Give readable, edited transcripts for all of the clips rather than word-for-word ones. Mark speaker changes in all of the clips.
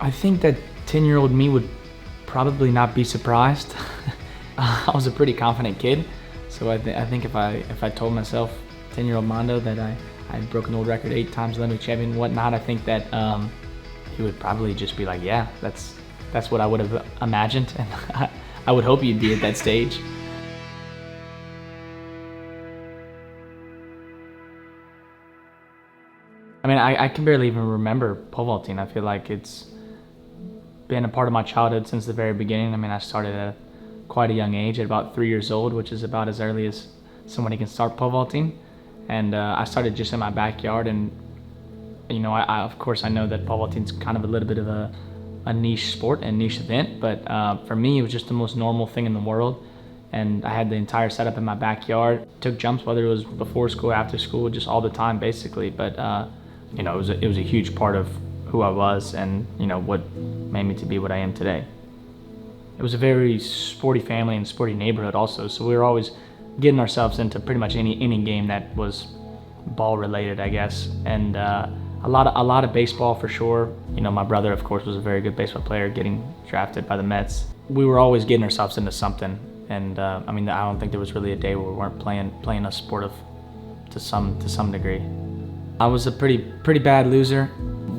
Speaker 1: I think that 10-year-old me would probably not be surprised. I was a pretty confident kid, so I think if I told myself, 10-year-old Mondo, that I had broken the world record 8 times, Olympic champion, and whatnot, I think that he would probably just be like, yeah, that's what I would have imagined, and I would hope you'd be at that stage. I mean, I can barely even remember pole vaulting. I feel like it's been a part of my childhood since the very beginning. I mean, I started at quite a young age, at about 3 years old, which is about as early as somebody can start pole vaulting. And I started just in my backyard, and you know, I of course I know that pole vaulting is kind of a little bit of a niche sport and niche event, but for me it was just the most normal thing in the world. And I had the entire setup in my backyard. Took jumps, whether it was before school, after school, just all the time basically. But you know, it was a huge part of who I was, and you know, what made me to be what I am today. It was a very sporty family and sporty neighborhood also, so we were always getting ourselves into pretty much any game that was ball related, I guess. And a lot of baseball for sure. You know, my brother of course was a very good baseball player, getting drafted by the Mets. We were always getting ourselves into something, and I mean, I don't think there was really a day where we weren't playing a sport to some degree. I was a pretty bad loser.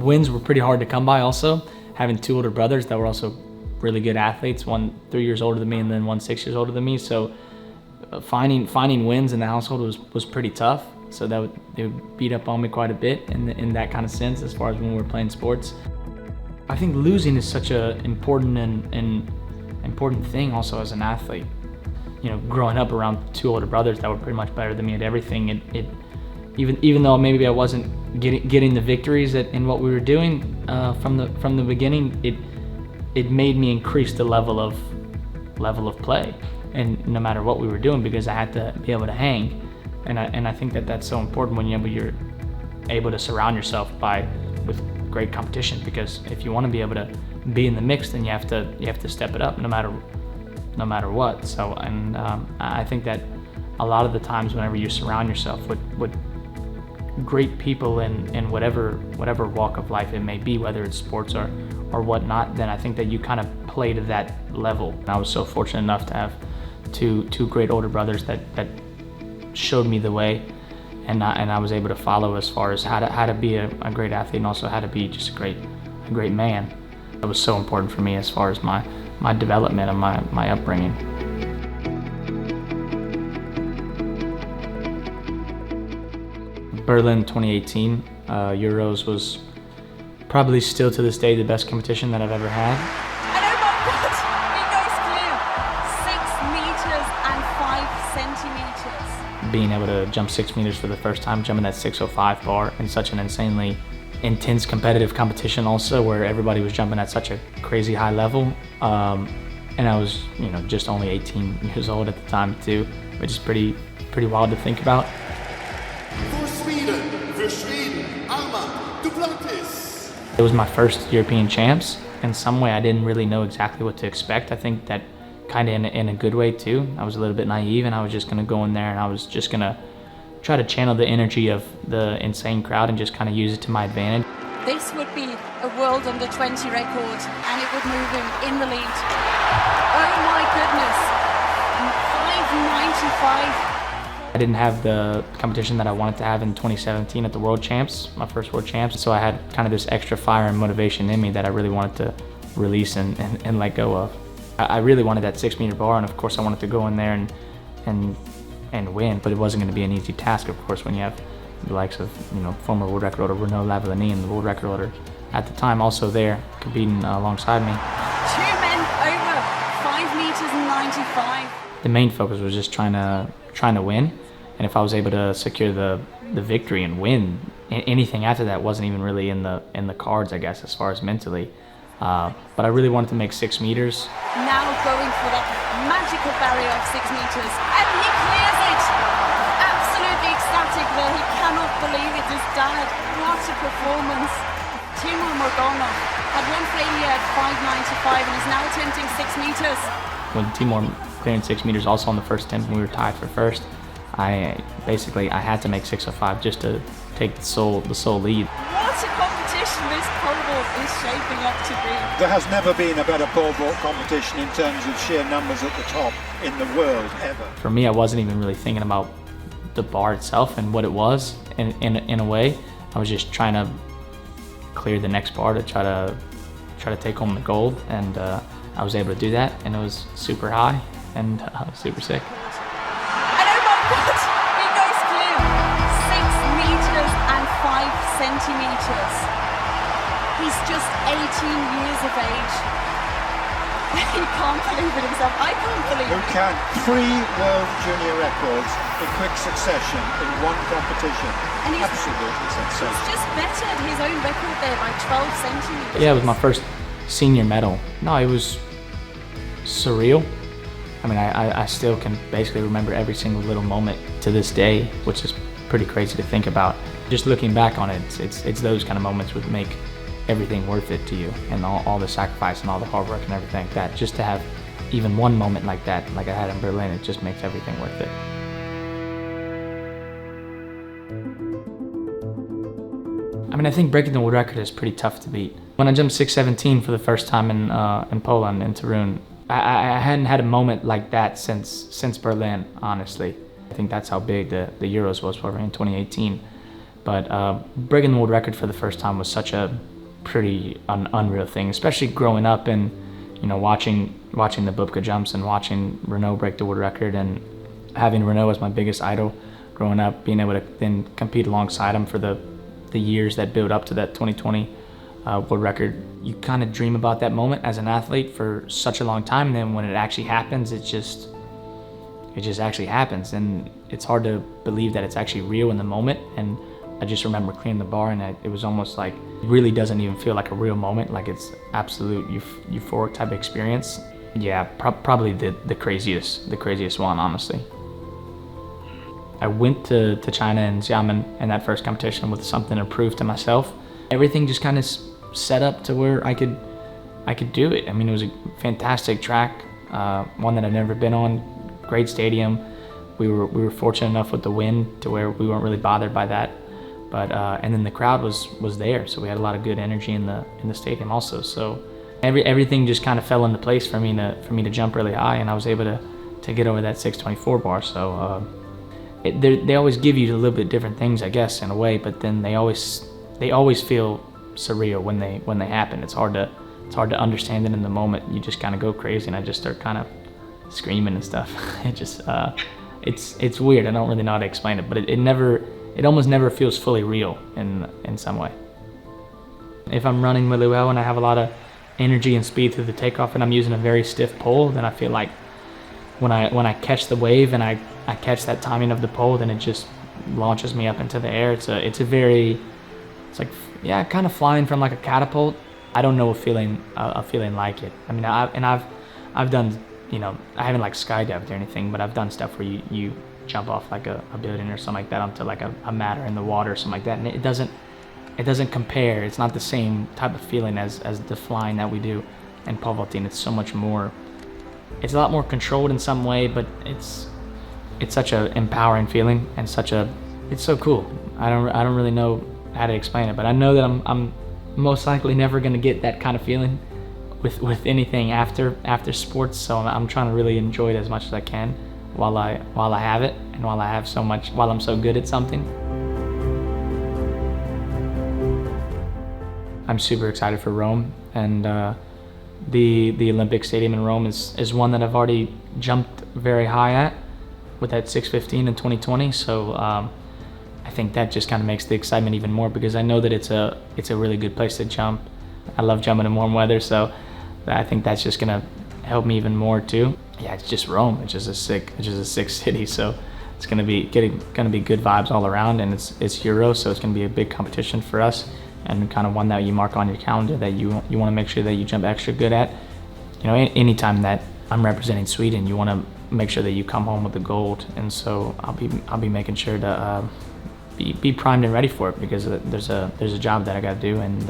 Speaker 1: Wins were pretty hard to come by also, having 2 older brothers that were also really good athletes, one 3 years older than me and then one 6 years older than me. So finding wins in the household was pretty tough. So they would beat up on me quite a bit in that kind of sense, as far as when we were playing sports. I think losing is such a important thing also as an athlete. You know, growing up around 2 older brothers that were pretty much better than me at everything, even though maybe I wasn't getting the victories in what we were doing from the beginning, it made me increase the level of play, and no matter what we were doing, because I had to be able to hang, and I think that that's so important when you're able to surround yourself with great competition, because if you want to be able to be in the mix, then you have to step it up no matter what. So, and I think that a lot of the times whenever you surround yourself with great people in whatever walk of life it may be, whether it's sports or whatnot, then I think that you kind of play to that level. And I was so fortunate enough to have two great older brothers that showed me the way, and I was able to follow as far as how to be a great athlete, and also how to be just a great man. It was so important for me as far as my development and my upbringing. Berlin 2018 Euros was probably still to this day the best competition that I've ever had.
Speaker 2: And oh my God, it goes clear. 6 meters and 5 centimeters.
Speaker 1: Being able to jump 6 meters for the first time, jumping that 605 bar in such an insanely intense competitive competition also, where everybody was jumping at such a crazy high level. And I was, you know, just only 18 years old at the time too, which is pretty wild to think about.
Speaker 3: For Sweden, Armand Duplantis.
Speaker 1: It was my first European champs. In some way, I didn't really know exactly what to expect. I think that kind of in a good way too. I was a little bit naive, and I was just gonna go in there and I was just gonna try to channel the energy of the insane crowd and just kind of use it to my advantage.
Speaker 2: This would be a world under 20 record, and it would move him in the lead. Oh my goodness, 595.
Speaker 1: I didn't have the competition that I wanted to have in 2017 at the World Champs, my first World Champs, so I had kind of this extra fire and motivation in me that I really wanted to release and let go of. I really wanted that 6 meter bar, and of course I wanted to go in there and win, but it wasn't going to be an easy task, of course, when you have the likes of, you know, former world record holder Renaud Lavillenie and the world record holder at the time also there competing alongside me.
Speaker 2: 2 men over 5 meters and 95.
Speaker 1: The main focus was just trying to win, and if I was able to secure the victory and win, anything after that wasn't even really in the cards, I guess, as far as mentally. But I really wanted to make 6 meters.
Speaker 2: Now going for that magical barrier of 6 meters, and he clears it! Absolutely ecstatic there. He cannot believe it. His dad, what a performance. Timo Morgana had one failure at 595 and is now attempting 6 meters.
Speaker 1: When Timor clearing 6 meters also on the first attempt, when we were tied for first, I had to make 605 just to take the sole lead.
Speaker 2: What a competition this pole vault is shaping up to be.
Speaker 4: There has never been a better pole vault competition in terms of sheer numbers at the top in the world ever.
Speaker 1: For me, I wasn't even really thinking about the bar itself and what it was in a way. I was just trying to clear the next bar to try to take home the gold, and I was able to do that, and it was super high and super sick.
Speaker 2: And oh my God, he goes clear. 6 meters and 5 centimeters. He's just 18 years of age. He can't believe it himself. I can't believe
Speaker 4: Who
Speaker 2: it.
Speaker 4: can 3 world junior records in quick succession in one competition.
Speaker 2: And he's
Speaker 4: Absolutely sensational.
Speaker 2: just bettered his own record there by 12 centimeters.
Speaker 1: Yeah, it was my first senior medal. No, it was surreal. I mean, I still can basically remember every single little moment to this day, which is pretty crazy to think about. Just looking back on it, it's those kind of moments would make everything worth it to you, and all the sacrifice and all the hard work and everything like that. Just to have even one moment like that, like I had in Berlin, it just makes everything worth it. I mean, I think breaking the world record is pretty tough to beat. When I jumped 6:17 for the first time in Poland, in Torun, I hadn't had a moment like that since Berlin, honestly. I think that's how big the Euros was for me in 2018. But breaking the world record for the first time was such a pretty unreal thing, especially growing up and, you know, watching the Bubka jumps and watching Renault break the world record, and having Renault as my biggest idol growing up, being able to then compete alongside him for the years that build up to that 2020 world record. You kind of dream about that moment as an athlete for such a long time, and then when it actually happens, it just actually happens, and it's hard to believe that it's actually real in the moment. And I just remember clearing the bar, and it was almost like it really doesn't even feel like a real moment, like it's absolute euphoric type of experience. Yeah, probably the craziest one, honestly. I went to China and Xiamen in that first competition with something to prove to myself. Everything just kind of set up to where I could do it. I mean, it was a fantastic track, one that I've never been on, great stadium. We were fortunate enough with the wind to where we weren't really bothered by that. But and then the crowd was there, so we had a lot of good energy in the stadium also. So everything just kind of fell into place for me to jump really high, and I was able to get over that 6:24 bar. So they always give you a little bit different things, I guess, in a way, but then they always feel surreal when they happen. It's hard to understand it in the moment. You just kind of go crazy, and I just start kind of screaming and stuff. It just it's weird. I don't really know how to explain it, but it almost never feels fully real in some way. If I'm running really well and I have a lot of energy and speed through the takeoff, and I'm using a very stiff pole, then I feel like when I catch the wave and I catch that timing of the pole, then it just launches me up into the air. It's like, yeah, kind of flying from like a catapult. I don't know a feeling like it. I mean, I've done, you know, I haven't like skydived or anything, but I've done stuff where you jump off like a building or something like that onto like a mat or in the water or something like that, and it doesn't compare. It's not the same type of feeling as the flying that we do in pole vaulting. It's so much more. It's a lot more controlled in some way, but it's such a empowering feeling, and it's so cool. I don't really know how to explain it, but I know that I'm most likely never gonna get that kind of feeling with anything after sports. So I'm trying to really enjoy it as much as I can while I have it, and while I'm so good at something. I'm super excited for Rome, and the Olympic Stadium in Rome is one that I've already jumped very high at with that 6:15 in 2020. So I think that just kind of makes the excitement even more, because I know that it's a really good place to jump. I love jumping in warm weather, so I think that's just gonna help me even more too. Yeah, it's just Rome. It's just a sick city. So it's gonna be good vibes all around, and it's Euro, so it's gonna be a big competition for us, and kind of one that you mark on your calendar that you want to make sure that you jump extra good at. You know, anytime that I'm representing Sweden, you want to make sure that you come home with the gold, and so I'll be making sure to be primed and ready for it, because there's a job that I got to do, and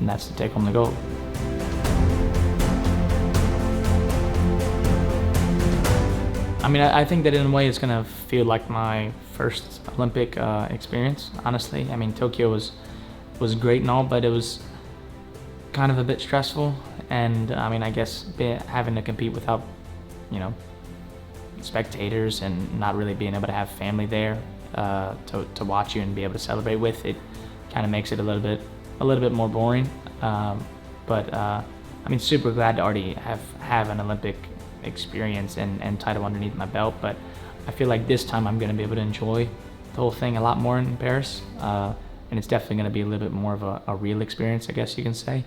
Speaker 1: that's to take home the gold. I mean, I think that in a way it's gonna feel like my first Olympic experience, honestly. I mean, Tokyo was great and all, but it kind of a bit stressful, and I mean, I guess having to compete without, you know, spectators and not really being able to have family there to watch you and be able to celebrate with, it kind of makes it a little bit more boring. But I mean, super glad to already have an Olympic experience and title underneath my belt. But I feel like this time I'm going to be able to enjoy the whole thing a lot more in Paris, and it's definitely going to be a little bit more of a real experience, I guess you can say.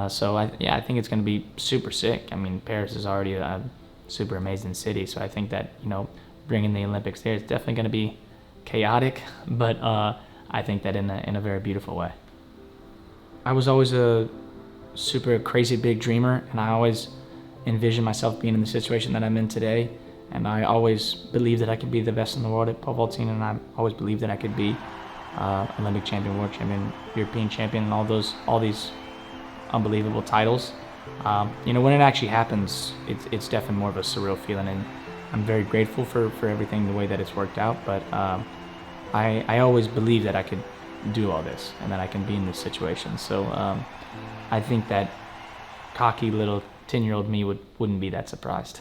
Speaker 1: So I think it's going to be super sick. I mean, Paris is already a super amazing city, so I think that, you know, bringing the Olympics there is definitely going to be chaotic, but I think that in a very beautiful way. I was always a super crazy big dreamer, and I always envisioned myself being in the situation that I'm in today, and I always believed that I could be the best in the world at pole vaulting, and I always believed that I could be Olympic champion, world champion, European champion, and all these unbelievable titles. You know, when it actually happens, it's definitely more of a surreal feeling, and I'm very grateful for everything, the way that it's worked out. But I always believed that I could do all this and that I can be in this situation. So I think that cocky little 10-year-old me wouldn't be that surprised.